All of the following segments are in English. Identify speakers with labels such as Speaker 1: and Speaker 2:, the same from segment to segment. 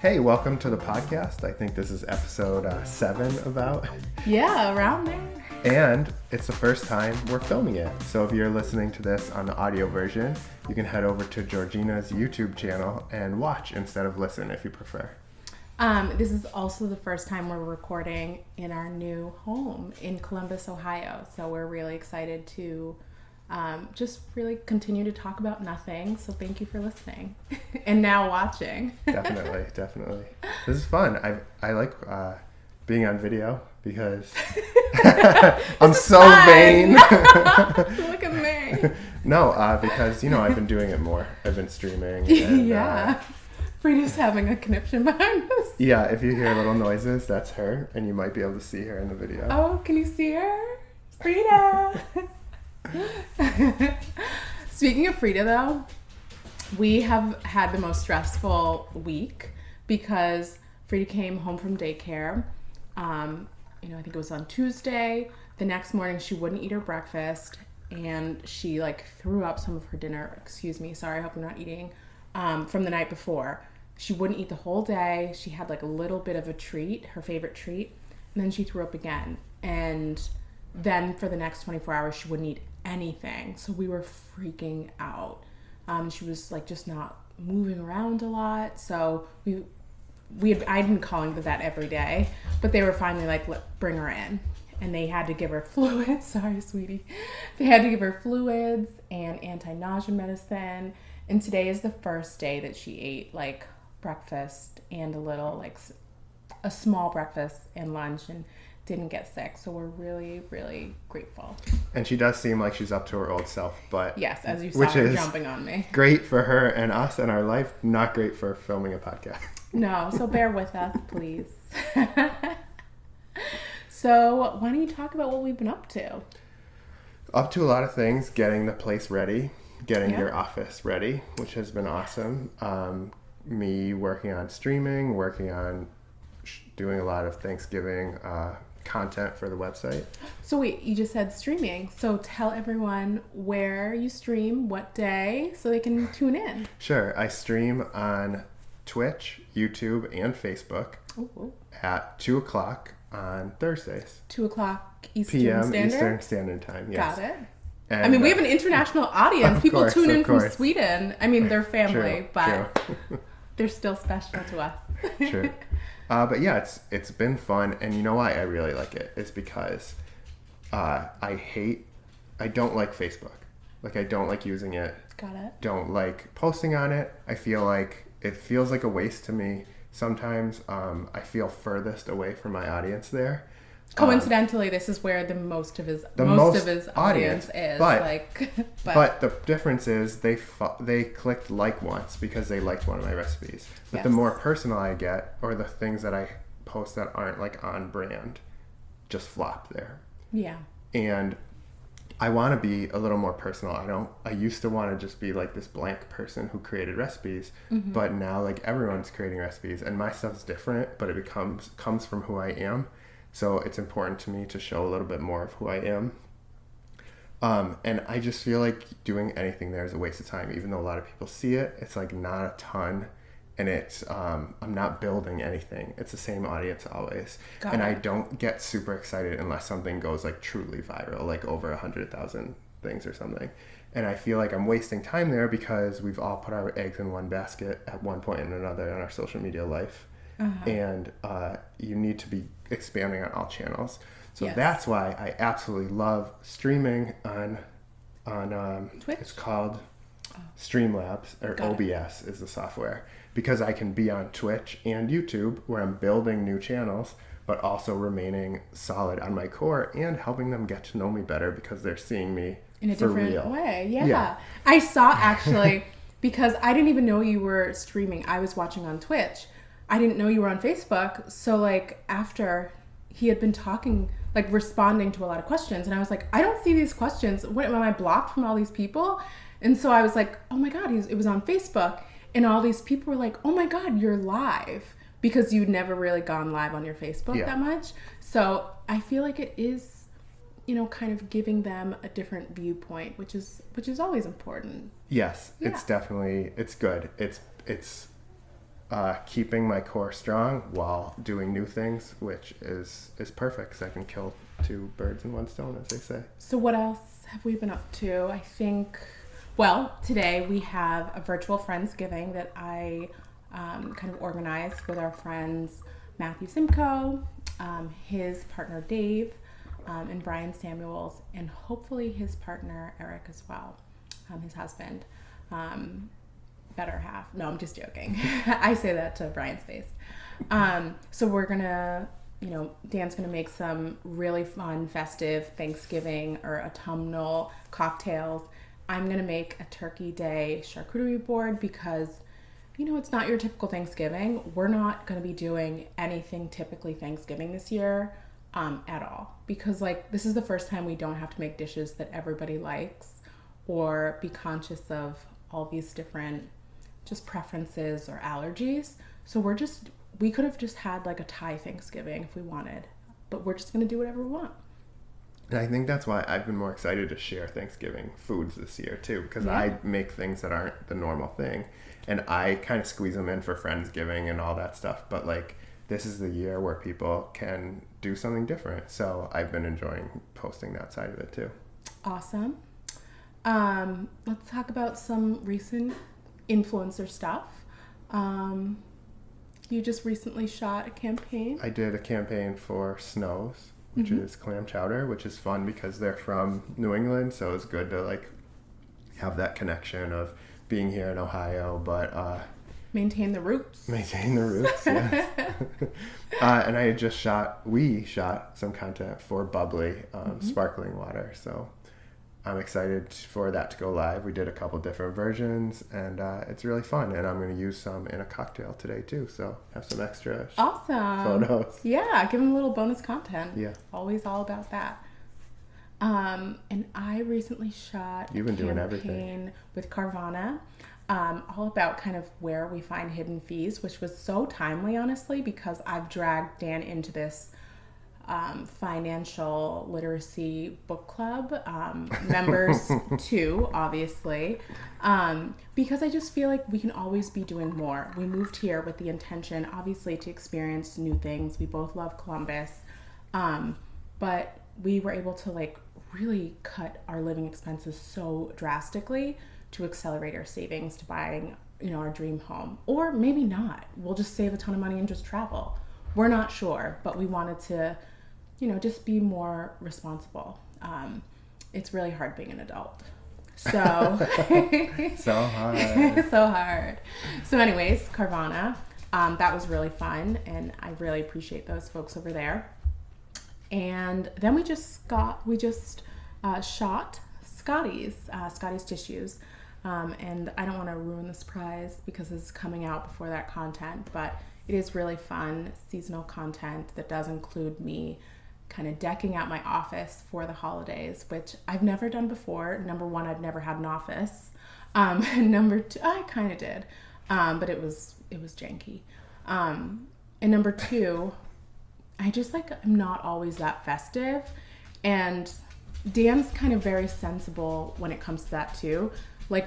Speaker 1: Hey, welcome to the podcast. I think this is episode 7 about.
Speaker 2: Yeah, around there.
Speaker 1: And it's the first time we're filming it. So if you're listening to this on the audio version, you can head over to Georgina's YouTube channel and watch instead of listen if you prefer.
Speaker 2: This is also the first time we're recording in our new home in Columbus, Ohio. So we're really excited to just really continue to talk about nothing. So thank you for listening and now watching.
Speaker 1: Definitely. This is fun. I like being on video because I'm so vain.
Speaker 2: Look at me.
Speaker 1: No, because, I've been doing it more. I've been streaming. And,
Speaker 2: yeah. Frida's having a conniption behind us.
Speaker 1: Yeah, if you hear little noises, that's her, and you might be able to see her in the video.
Speaker 2: Oh, can you see her? Frida! Speaking of Frida, though, we have had the most stressful week because Frida came home from daycare. I think it was on Tuesday. The next morning, she wouldn't eat her breakfast, and she threw up some of her dinner. Excuse me, sorry, I hope I'm not eating. From the night before. She wouldn't eat the whole day. She had a little bit of a treat, her favorite treat, and then she threw up again. And then for the next 24 hours, she wouldn't eat anything. So we were freaking out. She was just not moving around a lot. So I didn't call into the vet every day, but they were finally bring her in. And they had to give her fluids. Sorry, sweetie. They had to give her fluids and anti-nausea medicine. And today is the first day that she ate breakfast and a small breakfast and lunch and didn't get sick. So we're really, really grateful.
Speaker 1: And she does seem like she's up to her old self, but
Speaker 2: yes, as you saw her jumping on me.
Speaker 1: Great for her and us and our life, not great for filming a podcast.
Speaker 2: No, so bear with us, please. So why don't you talk about what we've been up to?
Speaker 1: Up to a lot of things, getting the place ready. Getting your office ready, which has been awesome. Me working on streaming, working on doing a lot of Thanksgiving content for the website.
Speaker 2: So wait, you just said streaming. So tell everyone where you stream, what day, so they can tune in.
Speaker 1: Sure. I stream on Twitch, YouTube, and Facebook at 2 o'clock on Thursdays.
Speaker 2: 2 o'clock Eastern
Speaker 1: PM
Speaker 2: Standard?
Speaker 1: Eastern Standard Time, yes.
Speaker 2: Got it.
Speaker 1: And,
Speaker 2: we have an international audience. People tune in from Sweden. They're family, but they're still special to us.
Speaker 1: True. But yeah, it's been fun. And you know why I really like it? It's because I don't like Facebook. I don't like using it.
Speaker 2: Got it.
Speaker 1: Don't like posting on it. I feel like it feels like a waste to me. Sometimes I feel furthest away from my audience there.
Speaker 2: Coincidentally, this is where the most of his audience is.
Speaker 1: But the difference is they clicked like once because they liked one of my recipes. But the more personal I get, or the things that I post that aren't on brand, just flop there.
Speaker 2: Yeah.
Speaker 1: And I want to be a little more personal. I used to want to just be this blank person who created recipes, but now everyone's creating recipes, and my stuff's different, but it comes from who I am. So it's important to me to show a little bit more of who I am. And I just feel like doing anything there is a waste of time, even though a lot of people see it. It's not a ton, and it's I'm not building anything. It's the same audience always. I don't get super excited unless something goes truly viral, over 100,000 things or something. And I feel like I'm wasting time there because we've all put our eggs in one basket at one point or another in our social media life. And you need to be expanding on all channels. So that's why I absolutely love streaming on
Speaker 2: Twitch?
Speaker 1: It's called Streamlabs, or OBS is the software, because I can be on Twitch and YouTube where I'm building new channels, but also remaining solid on my core and helping them get to know me better because they're seeing me
Speaker 2: in a
Speaker 1: for
Speaker 2: different
Speaker 1: real.
Speaker 2: way. Yeah. I saw actually, because I didn't even know you were streaming. I was watching on Twitch. I didn't know you were on Facebook. So after he had been talking, responding to a lot of questions, and I was I don't see these questions. What, am I blocked from all these people? And so I was oh my God, it was on Facebook, and all these people were oh my God, you're live, because you'd never really gone live on your Facebook that much. So I feel it is, kind of giving them a different viewpoint, which is always important.
Speaker 1: Yes, it's definitely, it's good. It's keeping my core strong while doing new things, which is perfect because I can kill two birds in one stone, as they say.
Speaker 2: So what else have we been up to? I think, well, today we have a virtual Friendsgiving that I kind of organized with our friends Matthew Simcoe, his partner Dave, and Brian Samuels, and hopefully his partner Eric as well, his husband. Better half. No, I'm just joking. I say that to Brian's face. So we're gonna, Dan's gonna make some really fun, festive Thanksgiving or autumnal cocktails. I'm gonna make a Turkey Day charcuterie board because, it's not your typical Thanksgiving. We're not gonna be doing anything typically Thanksgiving this year at all, because this is the first time we don't have to make dishes that everybody likes or be conscious of all these different just preferences or allergies. So we could have just had a Thai Thanksgiving if we wanted, but we're just going to do whatever we want.
Speaker 1: And I think that's why I've been more excited to share Thanksgiving foods this year too, because I make things that aren't the normal thing, and I kind of squeeze them in for Friendsgiving and all that stuff. But this is the year where people can do something different. So I've been enjoying posting that side of it too.
Speaker 2: Awesome. Let's talk about some recent influencer stuff. You just recently shot a campaign.
Speaker 1: I did a campaign for Snows, which is clam chowder, which is fun because they're from New England, so it's good to have that connection of being here in Ohio, but
Speaker 2: maintain the roots.
Speaker 1: Maintain the roots, yes. And we shot some content for Bubbly, sparkling water, so I'm excited for that to go live. We did a couple different versions, and it's really fun. And I'm going to use some in a cocktail today too, so have some extra photos.
Speaker 2: Yeah, give them a little bonus content.
Speaker 1: Yeah,
Speaker 2: always all about that. And I recently shot
Speaker 1: You've been doing everything
Speaker 2: with Carvana, all about kind of where we find hidden fees, which was so timely, honestly, because I've dragged Dan into this financial literacy book club, members too, obviously, because I just feel like we can always be doing more. We moved here with the intention, obviously, to experience new things. We both love Columbus, but we were able to really cut our living expenses so drastically to accelerate our savings to buying, our dream home. Or maybe not. We'll just save a ton of money and just travel. We're not sure, but we wanted to just be more responsible. It's really hard being an adult. So
Speaker 1: so hard.
Speaker 2: So hard. So anyways, Carvana, that was really fun, and I really appreciate those folks over there. And then we just shot Scotty's tissues. And I don't want to ruin the surprise because it's coming out before that content, but it is really fun seasonal content that does include me kind of decking out my office for the holidays, which I've never done before. Number one, I've never had an office. And number two, I kind of did, but it was janky. And number two, I just I'm not always that festive, and Dan's kind of very sensible when it comes to that too.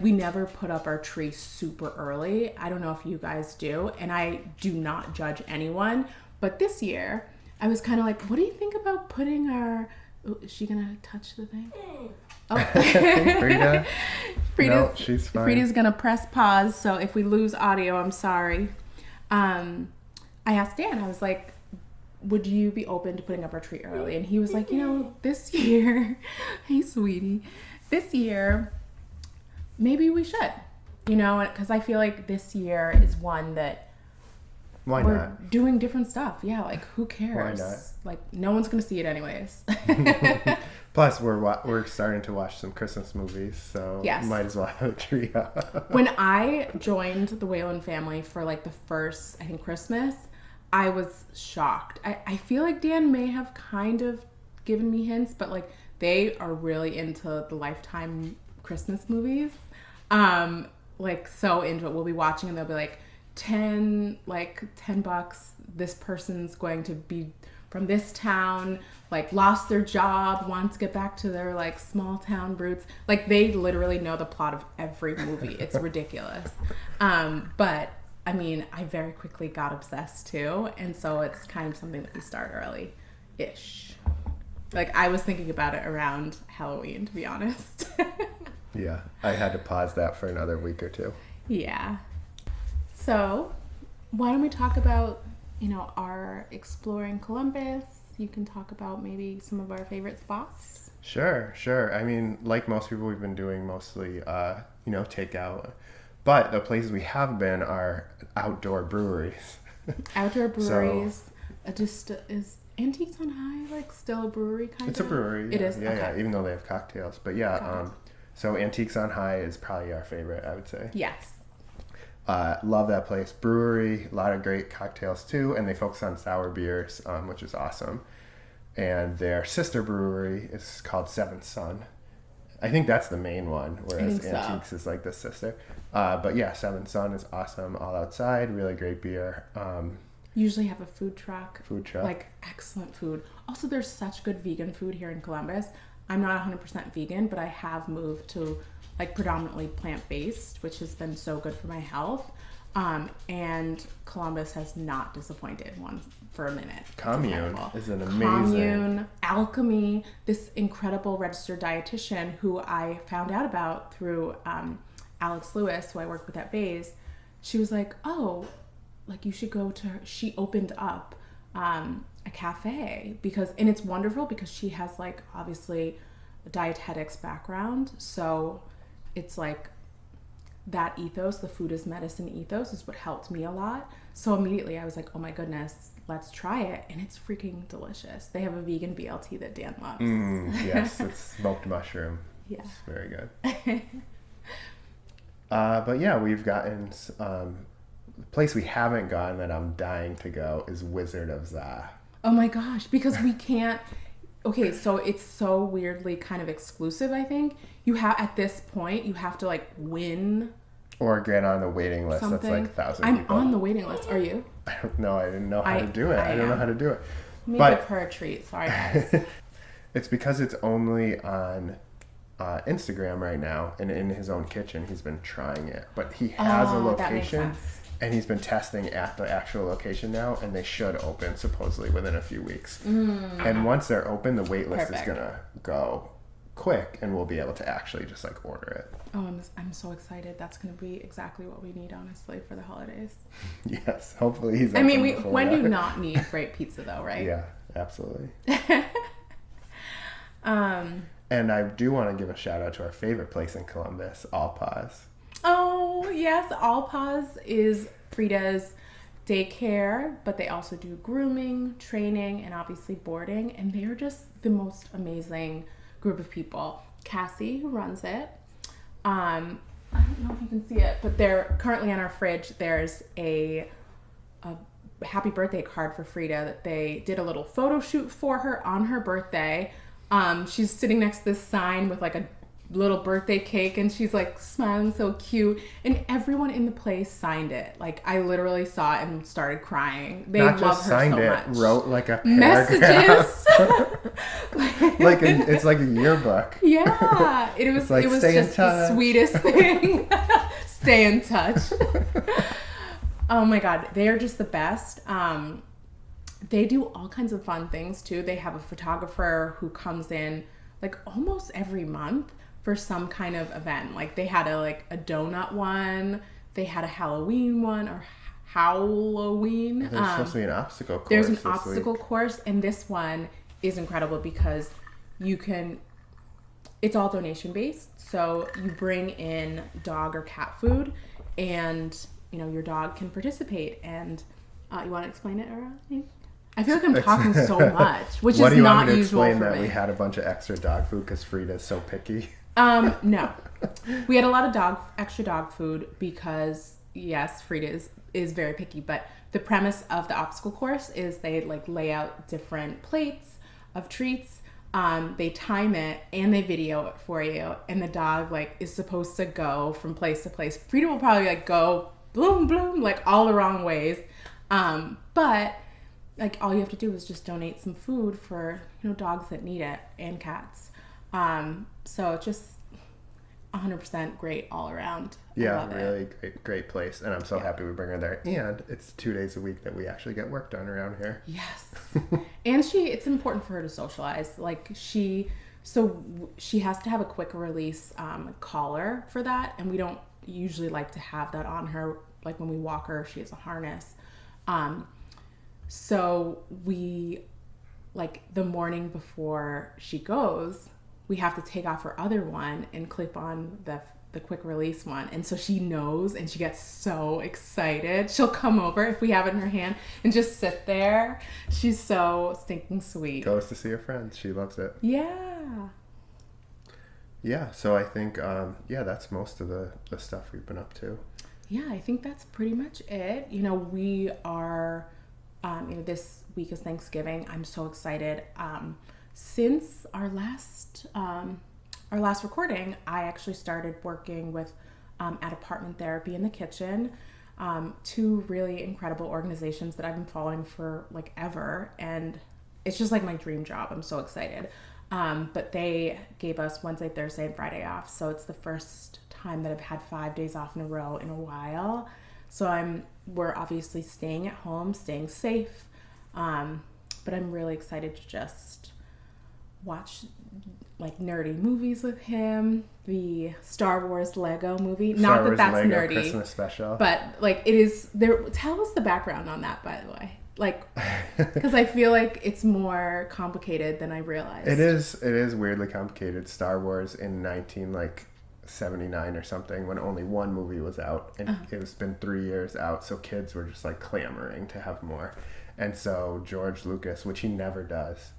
Speaker 2: We never put up our tree super early. I don't know if you guys do, and I do not judge anyone, but this year I was kind of what do you think about putting our... Oh, is she gonna touch the thing? Oh.
Speaker 1: Frida? No, she's fine.
Speaker 2: Frida's gonna press pause, so if we lose audio, I'm sorry. I asked Dan, I was would you be open to putting up our tree early? And he was this year, hey sweetie, this year, maybe we should, because I feel this year is one that
Speaker 1: Why
Speaker 2: we're
Speaker 1: not?
Speaker 2: doing different stuff. Yeah, who cares?
Speaker 1: Why not?
Speaker 2: No one's going to see it anyways.
Speaker 1: Plus, we're starting to watch some Christmas movies, so
Speaker 2: yes.
Speaker 1: Might as well have a tree up.
Speaker 2: When I joined the Whalen family for the first, I think, Christmas, I was shocked. I feel Dan may have kind of given me hints, but they are really into the Lifetime Christmas movies. So into it. We'll be watching and they'll be $10 this person's going to be from this town, lost their job, wants to get back to their small town roots. They literally know the plot of every movie. It's ridiculous. But I mean, I very quickly got obsessed too. And so it's kind of something that we start early-ish. Like, I was thinking about it around Halloween, to be honest.
Speaker 1: Yeah, I had to pause that for another week or two.
Speaker 2: Yeah. So, why don't we talk about, our exploring Columbus? You can talk about maybe some of our favorite spots.
Speaker 1: Sure. I mean, like most people, we've been doing mostly, takeout. But the places we have been are outdoor breweries.
Speaker 2: Outdoor breweries. Is Antiques on High like still a brewery kind of?
Speaker 1: It's a brewery.
Speaker 2: It is?
Speaker 1: Yeah,
Speaker 2: Okay.
Speaker 1: yeah, even though they have cocktails. But yeah, so Antiques on High is probably our favorite, I would say.
Speaker 2: Yes.
Speaker 1: Love that place. Brewery, a lot of great cocktails too, and they focus on sour beers, which is awesome. And their sister brewery is called Seventh Son. I think that's the main one, whereas Antiques is like the sister. But yeah, Seventh Son is awesome. All outside, really great beer.
Speaker 2: Usually have a food truck.
Speaker 1: Like
Speaker 2: excellent food. Also, there's such good vegan food here in Columbus. I'm not 100% vegan, but I have moved to like predominantly plant-based, which has been so good for my health. And Columbus has not disappointed one for a minute.
Speaker 1: Commune is an amazing.
Speaker 2: Commune, Alchemy, this incredible registered dietitian who I found out about through Alex Lewis, who I work with at Bays. She was like, oh, like you should go to her. She opened up a cafe and it's wonderful because she has like obviously a dietetics background. So it's like that ethos, the food is medicine ethos is what helped me a lot. So immediately I was like, oh my goodness, let's try it. And it's freaking delicious. They have a vegan BLT that Dan loves.
Speaker 1: Yes, it's smoked mushroom.
Speaker 2: Yeah.
Speaker 1: It's very good. But yeah, we've gotten, the place we haven't gone that I'm dying to go is Wizard of Za.
Speaker 2: Oh my gosh, because we can't, okay, so it's so weirdly kind of exclusive, I think. You have, at this point, you have to like win.
Speaker 1: Or get on the waiting list.
Speaker 2: Something.
Speaker 1: That's like 1,000
Speaker 2: I'm
Speaker 1: people.
Speaker 2: on the waiting list. Are you?
Speaker 1: I don't know. I didn't know how to do it. I don't know how to do it.
Speaker 2: Maybe give her a treat. Sorry, guys.
Speaker 1: It's because it's only on Instagram right now, and in his own kitchen, he's been trying it. But he has a location, and he's been testing at the actual location now, and they should open supposedly within a few weeks. And once they're open, the wait list is gonna go quick, and we'll be able to actually just like order it.
Speaker 2: Oh, I'm so excited. That's going to be exactly what we need, honestly, for the holidays.
Speaker 1: Yes, hopefully he's.
Speaker 2: I mean, when do you not need great pizza, though, right?
Speaker 1: Yeah, absolutely. And I do want to give a shout out to our favorite place in Columbus, All Paws.
Speaker 2: Oh yes, All Paws is Frida's daycare, but they also do grooming, training, and obviously boarding. And they are just the most amazing group of people. Cassie, who runs it. I don't know if you can see it, but they're currently on our fridge. There's a happy birthday card for Frida that they did a little photo shoot for her on her birthday. She's sitting next to this sign with like a little birthday cake, and she's like smiling so cute, and everyone in the place signed it. Like I literally saw it and started crying. They
Speaker 1: Not
Speaker 2: love
Speaker 1: just
Speaker 2: her
Speaker 1: signed
Speaker 2: so
Speaker 1: it,
Speaker 2: much.
Speaker 1: wrote like a paragraph.
Speaker 2: Messages.
Speaker 1: It's like a yearbook.
Speaker 2: Yeah, it was
Speaker 1: like,
Speaker 2: it was
Speaker 1: stay in
Speaker 2: just the
Speaker 1: touch.
Speaker 2: sweetest thing. Stay in touch. Oh my god, they are just the best. They do all kinds of fun things too. They have a photographer who comes in like almost every month for some kind of event. Like they had a donut one, they had a Halloween one, or Halloween.
Speaker 1: There's supposed to be an obstacle course.
Speaker 2: There's an obstacle course, and this one is incredible because it's all donation based. So you bring in dog or cat food, and your dog can participate. And you want to explain it, Era? I feel like I'm talking so much, which is not usual for me.
Speaker 1: What do you want me to explain that we had a bunch of extra dog food because Frida's so picky?
Speaker 2: No. We had a lot of extra dog food because, yes, Frida is very picky. But the premise of the obstacle course is they like lay out different plates of treats. They time it and they video it for you. And the dog like is supposed to go from place to place. Frida will probably like go bloom, bloom, like all the wrong ways. But like all you have to do is just donate some food for dogs that need it and cats. So it's just 100% great all around.
Speaker 1: Yeah, really great place. And I'm so happy we bring her there. And it's 2 days a week that we actually get work done around here.
Speaker 2: Yes. And it's important for her to socialize. Like she has to have a quick release collar for that. And we don't usually like to have that on her. Like when we walk her, she has a harness. So we, like the morning before she goes, we have to take off her other one and clip on the quick release one. And so she knows and she gets so excited. She'll come over if we have it in her hand and just sit there. She's so stinking sweet.
Speaker 1: Goes to see her friends. She loves it.
Speaker 2: Yeah.
Speaker 1: Yeah, so I think, that's most of the stuff we've been up to.
Speaker 2: Yeah, I think that's pretty much it. We are, this week is Thanksgiving. I'm so excited. Since our last recording, I actually started working with at Apartment Therapy in the Kitchen, 2 really incredible organizations that I've been following for like ever, and it's just like my dream job. I'm so excited. But they gave us Wednesday, Thursday, and Friday off, so it's the first time that I've had 5 days off in a row in a while. So we're obviously staying at home, staying safe, but I'm really excited to just watch like nerdy movies with him. The Star Wars Lego movie. Not that that's
Speaker 1: Lego
Speaker 2: nerdy.
Speaker 1: Christmas special.
Speaker 2: But like it is there. Tell us the background on that, by the way. Like, because I feel like it's more complicated than I realized.
Speaker 1: It is weirdly complicated. Star Wars in 1979 or something, when only one movie was out, and it's been 3 years out, so kids were just like clamoring to have more. And so George Lucas, which he never does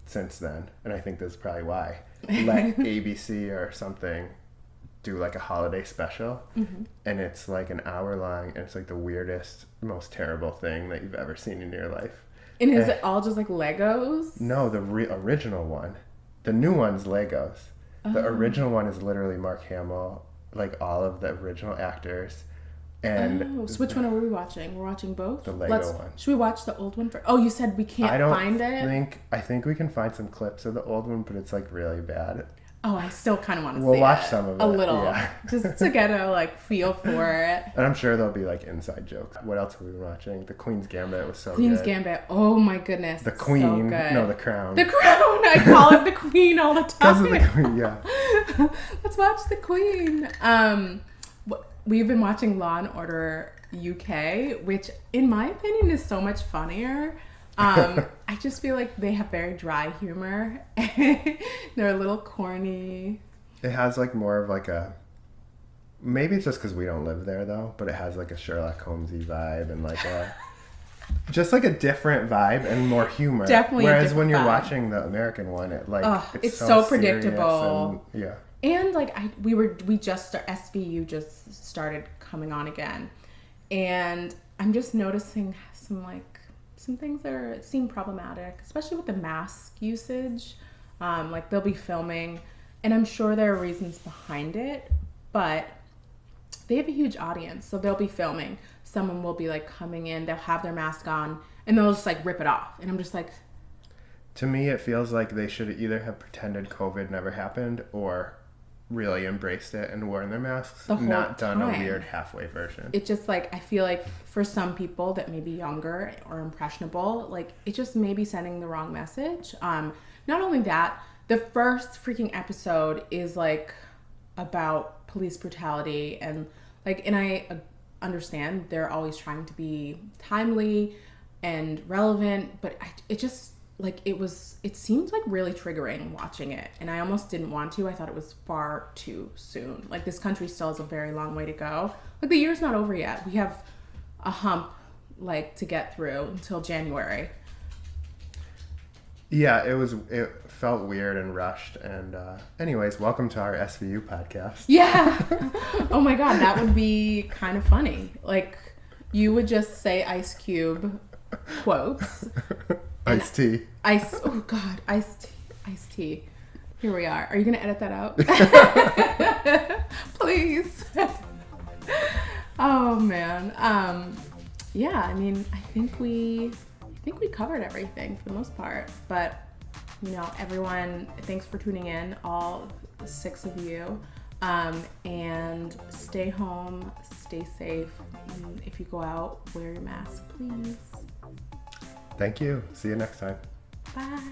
Speaker 1: since then, and I think this is probably why, let ABC or something do like a holiday special, and it's like an hour long, and it's like the weirdest, most terrible thing that you've ever seen in your life.
Speaker 2: And is it all just like Legos?
Speaker 1: No, the original one. The new one's Legos. The original one is literally Mark Hamill, like all of the original actors. And
Speaker 2: so which one are we watching? We're watching both?
Speaker 1: The Lego one.
Speaker 2: Should we watch the old one first? Oh, you said we can't find it?
Speaker 1: I think we can find some clips of the old one, but it's like really bad.
Speaker 2: Oh, I still kind of want to see it.
Speaker 1: We'll watch some of it.
Speaker 2: A little.
Speaker 1: Yeah.
Speaker 2: Just to get a feel for it.
Speaker 1: And I'm sure there'll be like inside jokes. What else have we been watching? The Queen's Gambit was so
Speaker 2: Queen's
Speaker 1: good.
Speaker 2: Gambit. Oh my goodness.
Speaker 1: The Queen.
Speaker 2: So good.
Speaker 1: No, the Crown.
Speaker 2: The Crown. I call it the Queen all the time.
Speaker 1: Because of the Queen, yeah.
Speaker 2: Let's watch the Queen. We've been watching Law and Order UK, which in my opinion is so much funnier. I just feel like they have very dry humor. They're a little corny.
Speaker 1: It has like more of like a, maybe it's just because we don't live there though, but it has like a Sherlock Holmesy vibe and like a, just like a different vibe and more humor.
Speaker 2: Definitely.
Speaker 1: Whereas when you're watching the American one, it like
Speaker 2: it's so predictable.
Speaker 1: And, yeah.
Speaker 2: And like SVU just started coming on again, and I'm just noticing some things that seem problematic, especially with the mask usage. Like they'll be filming, and I'm sure there are reasons behind it, but they have a huge audience, so they'll be filming. Someone will be like coming in, they'll have their mask on, and they'll just like rip it off, and I'm just like.
Speaker 1: To me, it feels like they should either have pretended COVID never happened or really embraced it and worn their masks, not done a weird halfway version.
Speaker 2: It just like, I feel like for some people that may be younger or impressionable, like it just may be sending the wrong message. Not only that, the first freaking episode is like about police brutality, and I understand they're always trying to be timely and relevant, but it just like it seemed like really triggering watching it, and I almost didn't want to. I thought it was far too soon. Like this country still has a very long way to go. Like the year's not over yet. We have a hump like to get through until January.
Speaker 1: Yeah, it felt weird and rushed. And anyways, welcome to our SVU podcast.
Speaker 2: Yeah. Oh my God, that would be kind of funny. Like you would just say Ice Cube quotes.
Speaker 1: Iced tea.
Speaker 2: Oh God, iced tea. Here we are. Are you gonna edit that out? Please. Oh man. Yeah. I mean, I think we covered everything for the most part. But everyone, thanks for tuning in. All 6 of you. And stay home, stay safe. And if you go out, wear your mask, please.
Speaker 1: Thank you. See you next time.
Speaker 2: Bye.